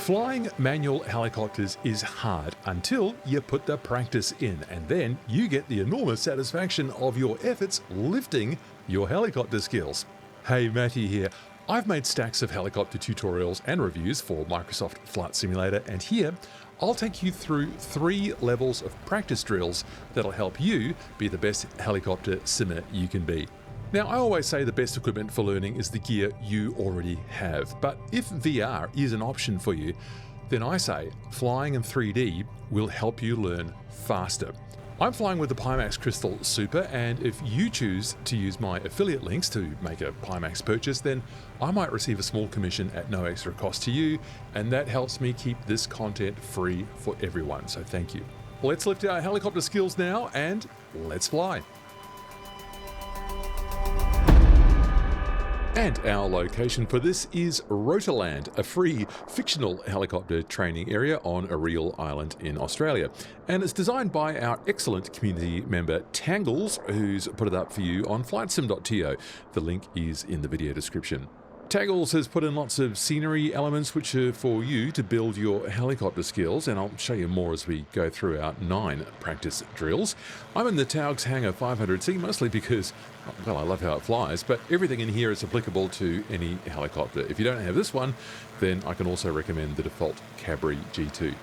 Flying manual helicopters is hard until you put the practice in, and then you get the enormous satisfaction of your efforts lifting your helicopter skills. Hey, Matty here. I've made stacks of helicopter tutorials and reviews for Microsoft Flight Simulator, and here I'll take you through 3 levels of practice drills that'll help you be the best helicopter simmer you can be. Now, I always say the best equipment for learning is the gear you already have, but if VR is an option for you, then I say flying in 3D will help you learn faster. I'm flying with the Pimax Crystal Super, and if you choose to use my affiliate links to make a Pimax purchase, then I might receive a small commission at no extra cost to you, and that helps me keep this content free for everyone, so thank you. Let's lift our helicopter skills now, and let's fly. And our location for this is Rotorland, a free fictional helicopter training area on a real island in Australia. And it's designed by our excellent community member Tangles, who's put it up for you on flightsim.to. The link is in the video description. Tangles has put in lots of scenery elements which are for you to build your helicopter skills, and I'll show you more as we go through our 9 practice drills. I'm in the Taugs Hangar 500C mostly because, well, I love how it flies, but everything in here is applicable to any helicopter. If you don't have this one, then I can also recommend the default Cabri G2.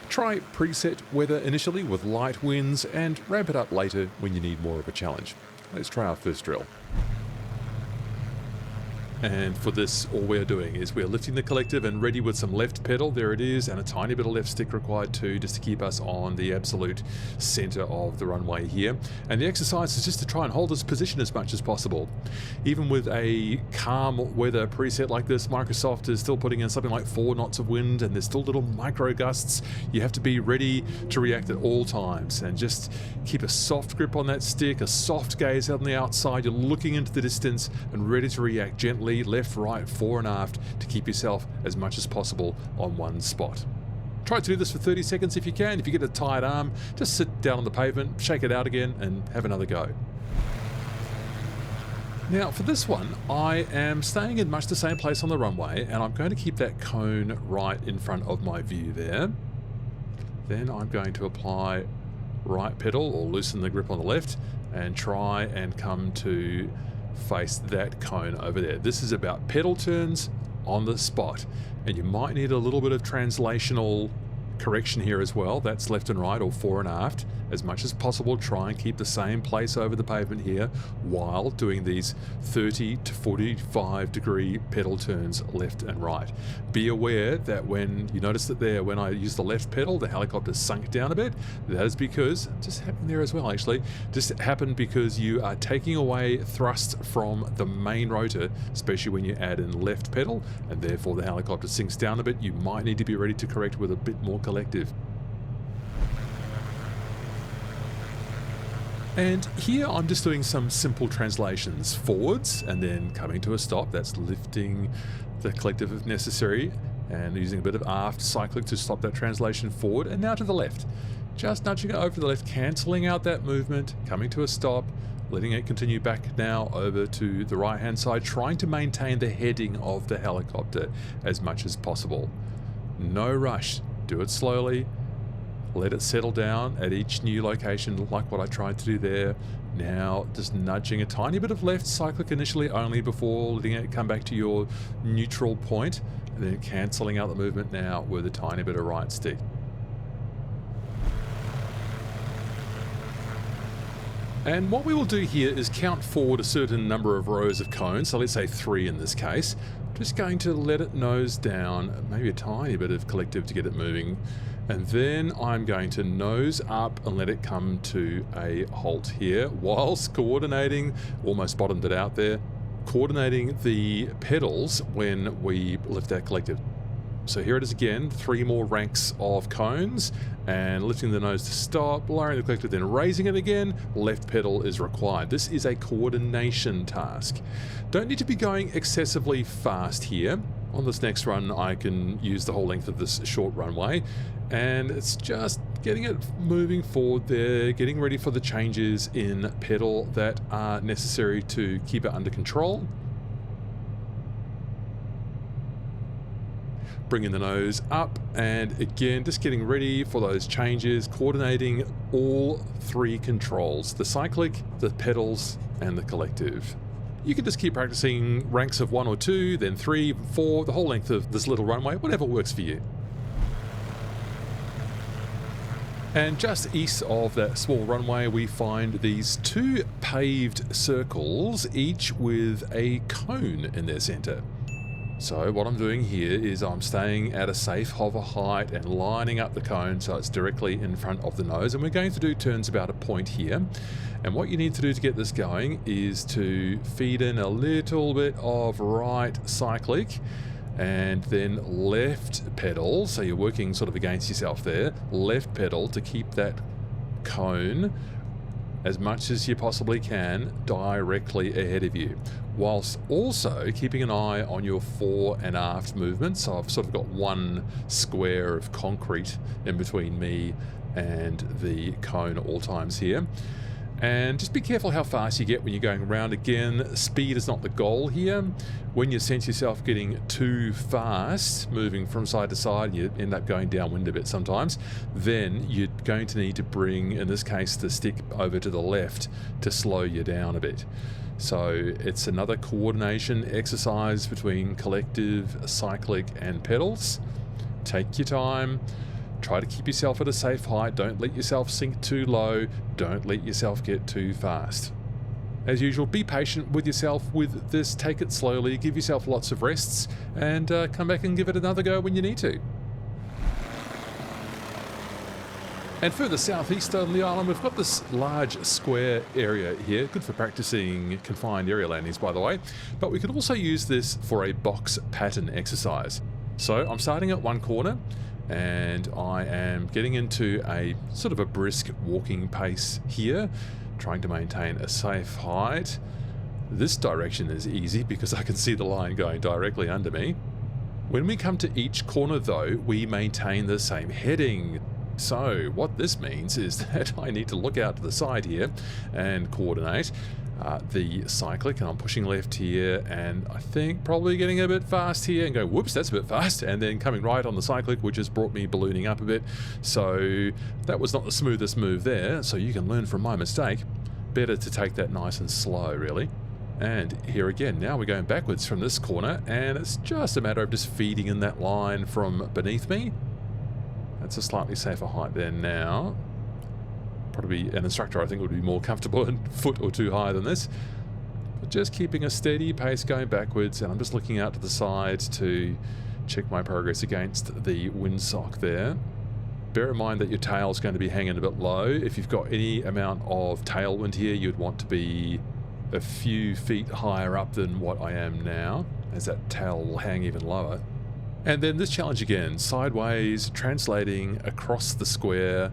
Try preset weather initially with light winds and ramp it up later when you need more of a challenge. Let's try our first drill. And for this, all we're doing is we're lifting the collective and ready with some left pedal, there it is, and a tiny bit of left stick required too, just to keep us on the absolute center of the runway here. And the exercise is just to try and hold this position as much as possible. Even with a calm weather preset like this, Microsoft is still putting in something like 4 knots of wind, and there's still little micro gusts. You have to be ready to react at all times, and just keep a soft grip on that stick, a soft gaze out on the outside. You're looking into the distance and ready to react gently, left, right, fore and aft, to keep yourself as much as possible on one spot. Try to do this for 30 seconds if you can. If you get a tired arm, just sit down on the pavement, shake it out again, and have another go. Now for this one, I am staying in much the same place on the runway, and I'm going to keep that cone right in front of my view there. Then I'm going to apply right pedal, or loosen the grip on the left, and try and come to face that cone over there. This is about pedal turns on the spot, and you might need a little bit of translational correction here as well. That's left and right, or fore and aft. As much as possible, try and keep the same place over the pavement here while doing these 30 to 45 degree pedal turns left and right. Be aware that when you notice that there, when I use the left pedal, the helicopter sunk down a bit. That is because, just happened there as well actually, just happened because you are taking away thrust from the main rotor, especially when you add in left pedal, and therefore the helicopter sinks down a bit. You might need to be ready to correct with a bit more collective. And here I'm just doing some simple translations forwards and then coming to a stop. That's lifting the collective if necessary, and using a bit of aft cyclic to stop that translation forward, and now to the left. Just nudging it over to the left, cancelling out that movement, coming to a stop, letting it continue back now over to the right hand side, trying to maintain the heading of the helicopter as much as possible. No rush, do it slowly. Let it settle down at each new location, like what I tried to do there. Now just nudging a tiny bit of left cyclic initially only before letting it come back to your neutral point, and then cancelling out the movement now with a tiny bit of right stick. And what we will do here is count forward a certain number of rows of cones, so let's say 3 in this case. Just going to let it nose down, maybe a tiny bit of collective to get it moving, and then I'm going to nose up and let it come to a halt here whilst coordinating, almost bottomed it out there, coordinating the pedals when we lift that collective. So here it is again, 3 more ranks of cones, and lifting the nose to stop, lowering the collective, then raising it again. Left pedal is required. This is a coordination task. Don't need to be going excessively fast here. On this next run, I can use the whole length of this short runway, and it's just getting it moving forward there, getting ready for the changes in pedal that are necessary to keep it under control. bringing the nose up, and again, just getting ready for those changes, coordinating all three controls, the cyclic, the pedals, and the collective. You can just keep practicing ranks of 1 or 2, then 3, 4, the whole length of this little runway, whatever works for you. And just east of that small runway, we find these 2 paved circles, each with a cone in their center. So what I'm doing here is I'm staying at a safe hover height and lining up the cone so it's directly in front of the nose. And we're going to do turns about a point here. And what you need to do to get this going is to feed in a little bit of right cyclic and then left pedal. So you're working sort of against yourself there. Left pedal to keep that cone as much as you possibly can directly ahead of you, whilst also keeping an eye on your fore and aft movements. So I've sort of got one square of concrete in between me and the cone at all times here. And just be careful how fast you get when you're going around. Again, speed is not the goal here. When you sense yourself getting too fast, moving from side to side, you end up going downwind a bit sometimes, then you're going to need to bring, in this case, the stick over to the left to slow you down a bit. So it's another coordination exercise between collective, cyclic, and pedals. Take your time. Try to keep yourself at a safe height. Don't let yourself sink too low. Don't let yourself get too fast. As usual, be patient with yourself with this. Take it slowly. Give yourself lots of rests and come back and give it another go when you need to. And further southeast on the island, we've got this large square area here. Good for practicing confined area landings, by the way. But we could also use this for a box pattern exercise. So I'm starting at one corner, and I am getting into a sort of a brisk walking pace here, trying to maintain a safe height. This direction is easy because I can see the line going directly under me. When we come to each corner though, we maintain the same heading. So what this means is that I need to look out to the side here and coordinate the cyclic, and I'm pushing left here, and I think probably getting a bit fast here and go, whoops, that's a bit fast, and then coming right on the cyclic, which has brought me ballooning up a bit. So that was not the smoothest move there, so you can learn from my mistake. Better to take that nice and slow, really. And here again, now we're going backwards from this corner, and it's just a matter of just feeding in that line from beneath me. That's a slightly safer height there now. Probably an instructor, I think, would be more comfortable a foot or two higher than this. But just keeping a steady pace going backwards, and I'm just looking out to the side to check my progress against the windsock there. Bear in mind that your tail is going to be hanging a bit low. If you've got any amount of tailwind here, you'd want to be a few feet higher up than what I am now, as that tail will hang even lower. And then this challenge again, sideways, translating across the square,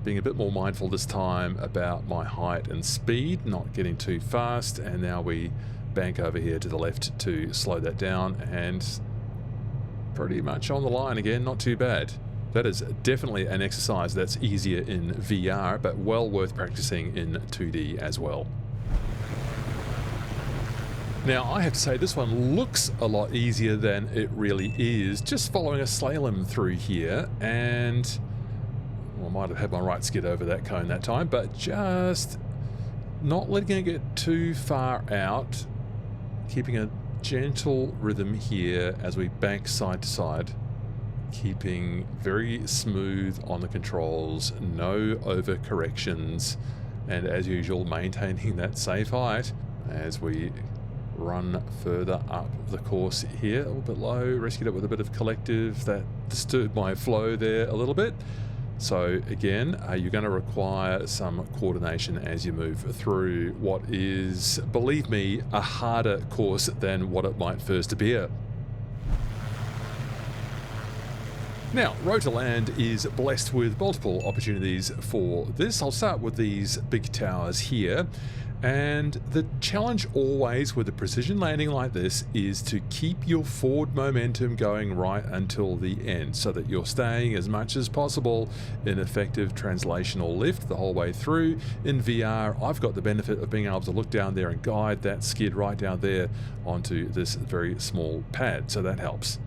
being a bit more mindful this time about my height and speed, not getting too fast. And now we bank over here to the left to slow that down, and pretty much on the line again, not too bad. That is definitely an exercise that's easier in VR, but well worth practicing in 2D as well. Now, I have to say this one looks a lot easier than it really is. Just following a slalom through here, and well, I might have had my right skid over that cone that time, but just not letting it get too far out, keeping a gentle rhythm here as we bank side to side, keeping very smooth on the controls, no overcorrections, and as usual, maintaining that safe height as we run further up the course here. A little bit low, rescued it with a bit of collective that disturbed my flow there a little bit. So again, you're going to require some coordination as you move through what is, believe me, a harder course than what it might first appear. Now, Rotorland is blessed with multiple opportunities for this. I'll start with these big towers here. And the challenge always with a precision landing like this is to keep your forward momentum going right until the end, so that you're staying as much as possible in effective translational lift the whole way through. In VR, I've got the benefit of being able to look down there and guide that skid right down there onto this very small pad, so that helps.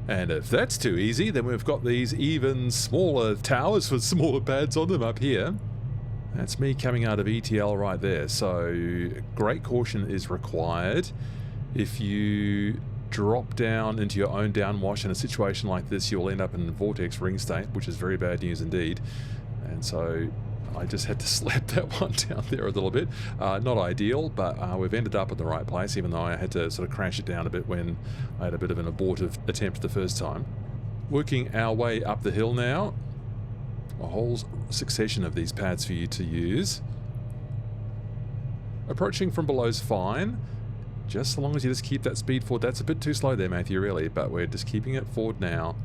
And if that's too easy, then we've got these even smaller towers with smaller pads on them up here. That's me coming out of ETL right there. So great caution is required. If you drop down into your own downwash in a situation like this, you'll end up in vortex ring state, which is very bad news indeed. And so I just had to slap that one down there a little bit. Not ideal, but we've ended up in the right place, even though I had to sort of crash it down a bit when I had a bit of an abortive attempt the first time. Working our way up the hill now. A whole succession of these pads for you to use. Approaching from below is fine, just so long as you just keep that speed forward. That's a bit too slow there, Matthew, really, but we're just keeping it forward now.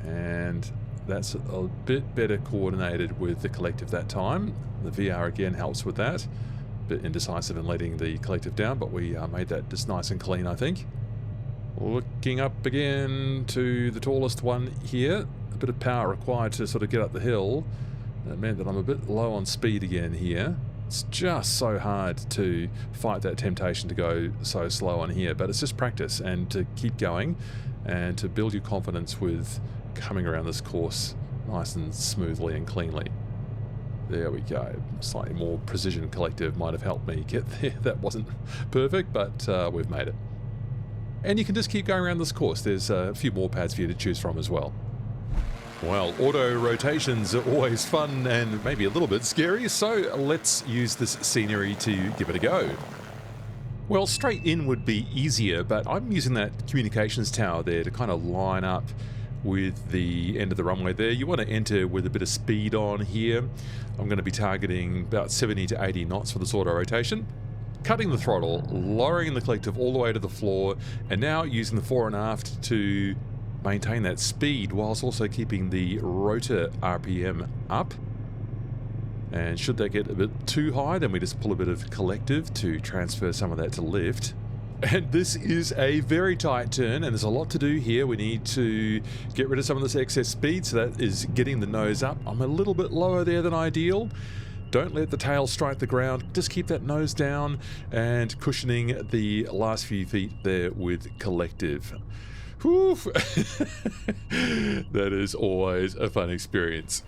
And that's a bit better coordinated with the collective that time. The VR again helps with that. A bit indecisive in letting the collective down, but we made that just nice and clean, I think. Looking up again to the tallest one here. A bit of power required to sort of get up the hill. That meant that I'm a bit low on speed again here. It's just so hard to fight that temptation to go so slow on here, but it's just practice and to keep going and to build your confidence with coming around this course nice and smoothly and cleanly. There we go. Slightly more precision collective might have helped me get there. That wasn't perfect, but we've made it. And you can just keep going around this course. There's a few more pads for you to choose from as well. Well, auto rotations are always fun and maybe a little bit scary, so let's use this scenery to give it a go. Well, straight in would be easier, but I'm using that communications tower there to kind of line up with the end of the runway there. You want to enter with a bit of speed on here. I'm going to be targeting about 70 to 80 knots for this auto rotation. Cutting the throttle, lowering the collective all the way to the floor, and now using the fore and aft to maintain that speed whilst also keeping the rotor RPM up. And should that get a bit too high, then we just pull a bit of collective to transfer some of that to lift. And this is a very tight turn, and there's a lot to do here. We need to get rid of some of this excess speed, so that is getting the nose up. I'm a little bit lower there than ideal. Don't let the tail strike the ground. Just keep that nose down and cushioning the last few feet there with collective. Whew. That is always a fun experience.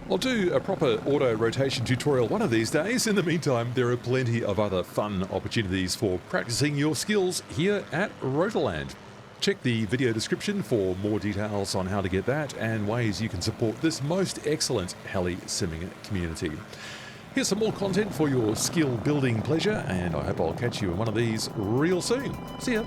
I'll do a proper auto rotation tutorial one of these days. In the meantime, there are plenty of other fun opportunities for practicing your skills here at Rotorland. Check the video description for more details on how to get that and ways you can support this most excellent heli simming community. Here's some more content for your skill building pleasure, and I hope I'll catch you in one of these real soon. See ya!